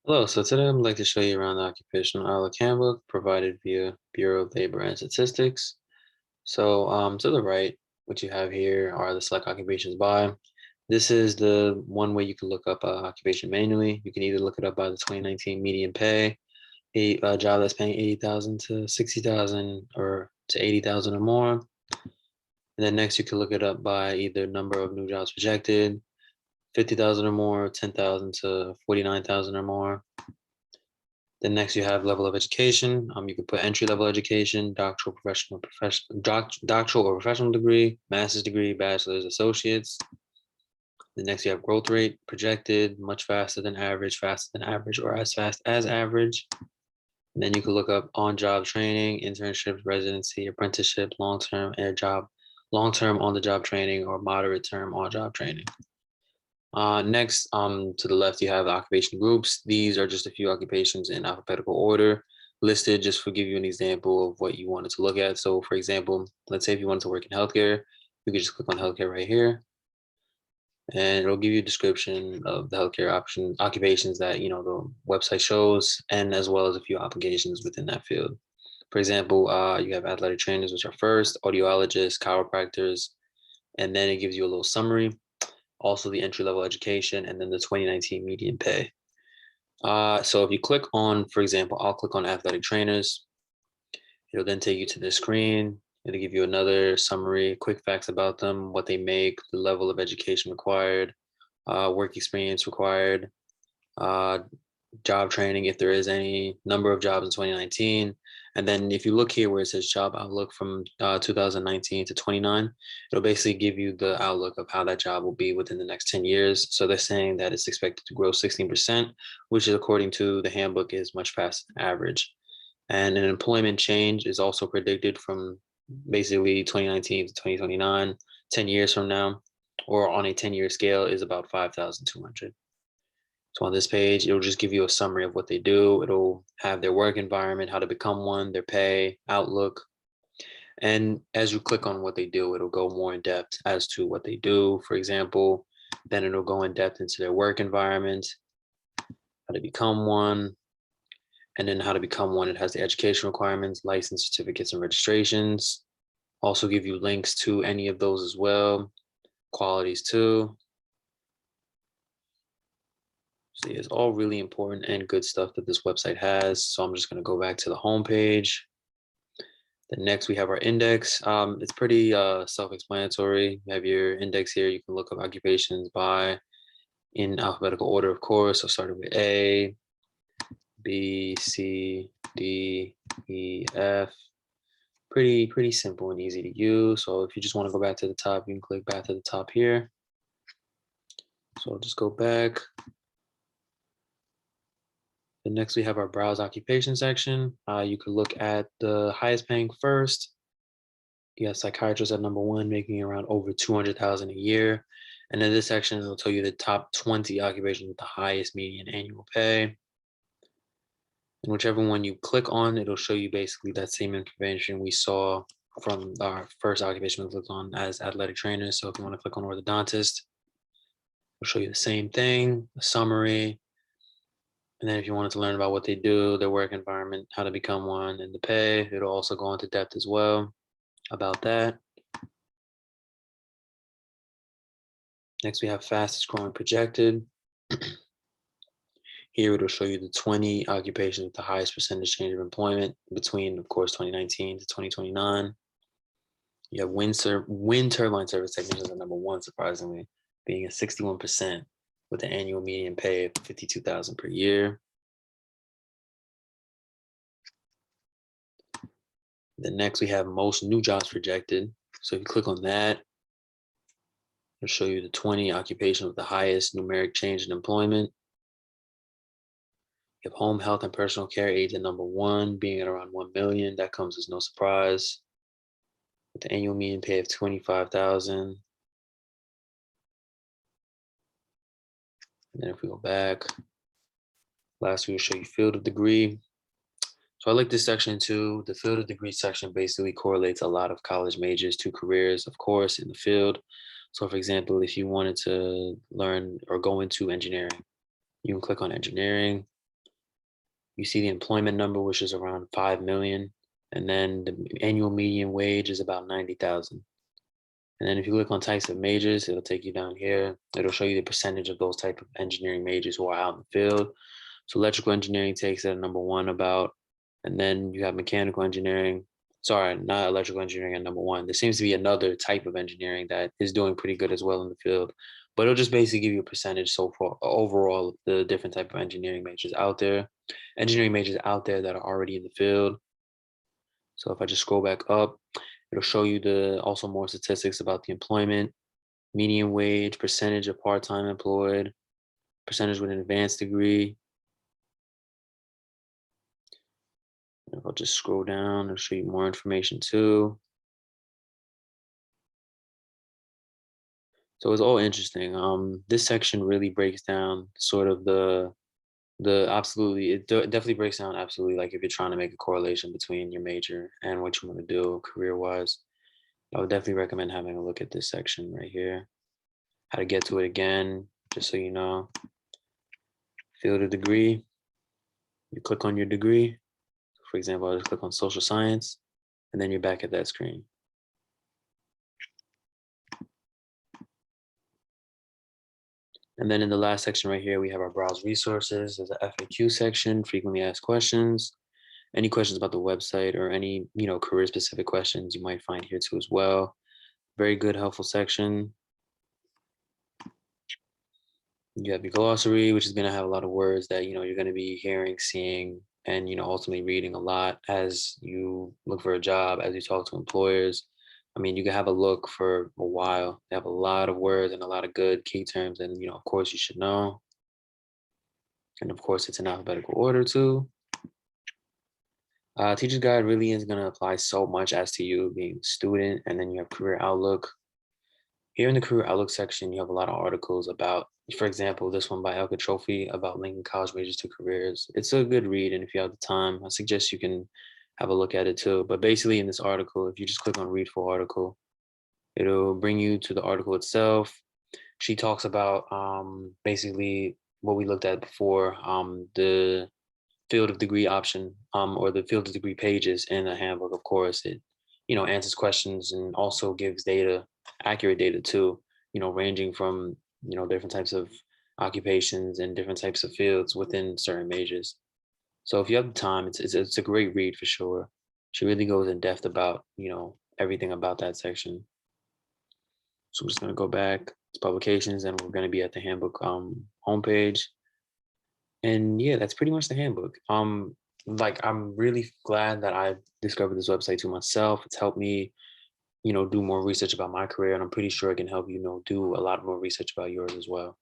Hello, so today I'd like to show you around the Occupational Outlook Handbook provided via Bureau of Labor and Statistics. To the right, what you have here are the select occupations by. This is the one way you can look up occupation manually. You can either look it up by the 2019 median pay, a job that's paying 80,000 to 60,000 or to 80,000 or more. And then next you can look it up by either number of new jobs projected, 50,000 or more, 10,000 to 49,000 or more. Then next you have level of education. You can put entry level education, doctoral or professional degree, master's degree, bachelor's, associates. The next you have growth rate projected, much faster than average, or as fast as average. And then you can look up on-job training, internships, residency, apprenticeship, long-term on-the-job training, or moderate-term on-job training. Next, to the left, you have occupation groups. These are just a few occupations in alphabetical order listed just for give you an example of what you wanted to look at. So for example, let's say if you wanted to work in healthcare, you could just click on healthcare right here, and it'll give you a description of the healthcare occupations that the website shows, and as well as a few applications within that field. For example, you have athletic trainers, which are first, audiologists, chiropractors, and then it gives you a little summary, also the entry-level education, and then the 2019 median pay. So if you click on, for example, I'll click on athletic trainers. It'll then take you to this screen. It'll give you another summary, quick facts about them, what they make, the level of education required, work experience required, uh, job training, if there is any, number of jobs in 2019. And then if you look here where it says job outlook from 2019 to 29, it'll basically give you the outlook of how that job will be within the next 10 years. So they're saying that it's expected to grow 16%, which is according to the handbook is much faster than average. And an employment change is also predicted from basically 2019 to 2029, 10 years from now, or on a 10-year scale is about 5,200. So on this page, it'll just give you a summary of what they do. It'll have their work environment, how to become one, their pay, outlook. And as you click on what they do, it'll go more in depth as to what they do. For example, then it'll go in depth into their work environment, how to become one, and then how to become one. It has the education requirements, license, certificates, and registrations. Also give you links to any of those as well, qualities too. So it's all really important and good stuff that this website has. So I'm just going to go back to the home page. Then next we have our index. It's pretty self-explanatory. You have your index here. You can look up occupations by in alphabetical order, of course. So starting with A, B, C, D, E, F. Pretty simple and easy to use. So if you just want to go back to the top, you can click back to the top here. So I'll just go back. Then next we have our browse occupation section. You could look at the highest paying first. You have psychiatrists at number one, making around over 200,000 a year. And in this section, it'll tell you the top 20 occupations with the highest median annual pay. And whichever one you click on, it'll show you basically that same information we saw from our first occupation we clicked on as athletic trainers. So if you want to click on orthodontist, it'll show you the same thing, a summary. And then if you wanted to learn about what they do, their work environment, how to become one, and the pay, it'll also go into depth as well about that. Next, we have fastest growing projected. Here, it'll show you the 20 occupations with the highest percentage change of employment between, of course, 2019 to 2029. You have wind turbine service technicians at number one, surprisingly, being at 61% with an annual median pay of 52,000 per year. Then next, we have most new jobs projected. So if you click on that, it'll show you the 20 occupations with the highest numeric change in employment. You have home health and personal care aides at number one, being at around 1 million. That comes as no surprise. With the annual median pay of 25,000. And then if we go back, last we'll show you field of degree. So I like this section too. The field of degree section basically correlates a lot of college majors to careers, of course, in the field. So for example, if you wanted to learn or go into engineering, you can click on engineering. You see the employment number, which is around 5 million. And then the annual median wage is about 90,000. And then if you click on types of majors, it'll take you down here. It'll show you the percentage of those type of engineering majors who are out in the field. So electrical engineering takes it at number 1 about, and then you have mechanical engineering. Sorry, not electrical engineering at number 1. There seems to be another type of engineering that is doing pretty good as well in the field. But it'll just basically give you a percentage so far overall of the different type of engineering majors out there that are already in the field. So if I just scroll back up, it'll show you also more statistics about the employment, median wage, percentage of part-time employed, percentage with an advanced degree. And if I'll just scroll down, it'll show you more information too. So it's all interesting. This section really breaks down sort of definitely breaks down absolutely, like if you're trying to make a correlation between your major and what you want to do career-wise. I would definitely recommend having a look at this section right here. How to get to it again, just so you know. Field of degree. You click on your degree. For example, I'll just click on social science, and then you're back at that screen. And then in the last section right here, we have our browse resources. There's a FAQ section, frequently asked questions. Any questions about the website or any, career specific questions you might find here too as well. Very good, helpful section. You have your glossary, which is going to have a lot of words that, you're going to be hearing, seeing, and, ultimately reading a lot as you look for a job, as you talk to employers. I mean, you can have a look for a while. They have a lot of words and a lot of good key terms, and, of course, you should know. And of course, it's in alphabetical order too. Teacher's guide really is going to apply so much as to you being a student, and then you have career outlook. Here in the career outlook section, you have a lot of articles about, for example, this one by Elka Trophy about linking college majors to careers. It's a good read, and if you have the time, I suggest you can have a look at it too. But basically in this article, if you just click on read full article, it'll bring you to the article itself. She talks about basically what we looked at before, the field of degree option, or the field of degree pages in the handbook. Of course, it answers questions and also gives data, accurate data too, ranging from different types of occupations and different types of fields within certain majors. So if you have the time, it's a great read for sure. She really goes in depth about everything about that section. So I'm just gonna go back to publications, and we're gonna be at the handbook homepage. And yeah, that's pretty much the handbook. Like I'm really glad that I discovered this website to myself. It's helped me, do more research about my career, and I'm pretty sure it can help you, do a lot more research about yours as well.